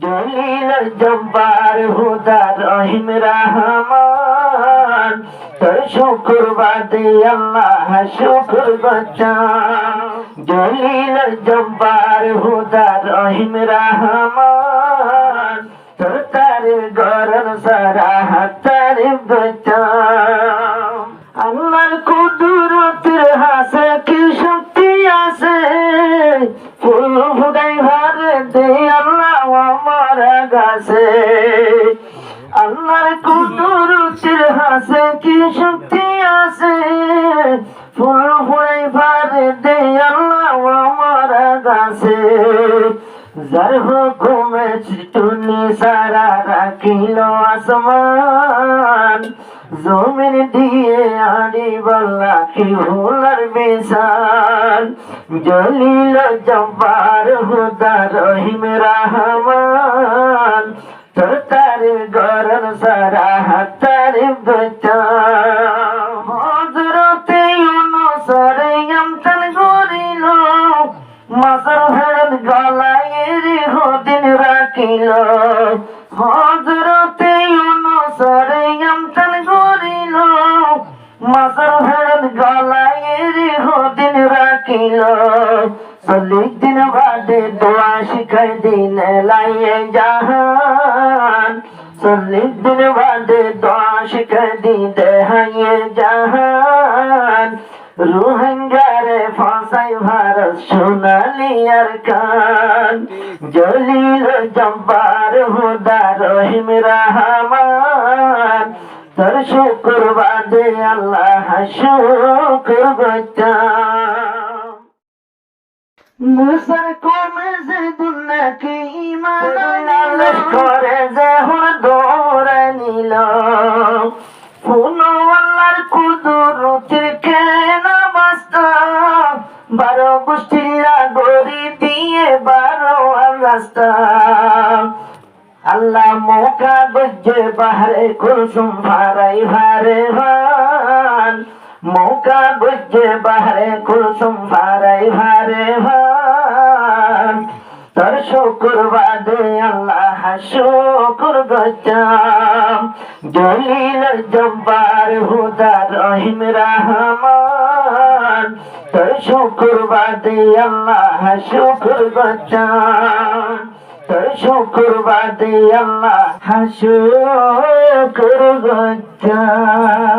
জলিল জব্বার হুদা রহিম রহমান, তোর শুকর বাদে আল্লাহ শুকর গজান। জলিল জব্বার হুদা রহিম রহমান, তোর তারে গরম সারা হাতারে গজান। আল্লাহর কুদরতের হাসে কি শক্তি আছে, ফুল ফুটাই ভরে দে আল্লাহ আমার গাছে। আল্লাহর কুদরতের হাসে কি শক্তি আছে, ফুল ফুটাই ভরে দে আল্লাহ আমার গাছে। যার হুকুমে টুনি সারা রাখিল আসমান, জমিন দিয়ে আড়ি বল্লা কি ভুলার বিশাল। জলিল জব্বার হুদা রহিম রহমান, তোর তারে গরম সারা হাতারে গজান। হযরতে ইউনূস রে আমতান করিল, মাছের ভেড় গলায় দিন রাখিল। হযরতে ইউনূস রে আমতান করিল, মাছের ভেড় গলায় দিন রাখিল। 40 দিন বাদে দোয়া শিখাই দিন লাইয়ে জাহান, 40 দিন বাদে দোয়া শিখাই দিন দেহাইয়ে জাহান। রোহিঙ্গারে ফাঁসাই ভারত সোনালি আর কান। জলিল জব্বার হুদা রহিম রহমান, তোর শুকর বাদে আল্লাহ শুকর গজান। মুসার কমে যে দুনিয়াকে ঈমান আনল, করে যে হুন দৌড়ে নিল। আল্লাহর কুদরতের খেলা বাস্তব, 12 গোষ্ঠীরা গড়ি দিয়ে 12 রাস্তা। আল্লাহ মৌকা গজ্জে বাহারে কুলসুম ভারাই ভারে ভান, মৌকা গজ্জে বাহারে কুলসুম ভারাই ভারে ভান। তোর শুকর বাদে আল্লাহ শুকর গজান। জলিল জব্বার হুদা রহিম রহমান, তোর শুকর বাদে আল্লাহ শুকর গজান। তোর শুকর বাদে আল্লাহ শুকর গজান।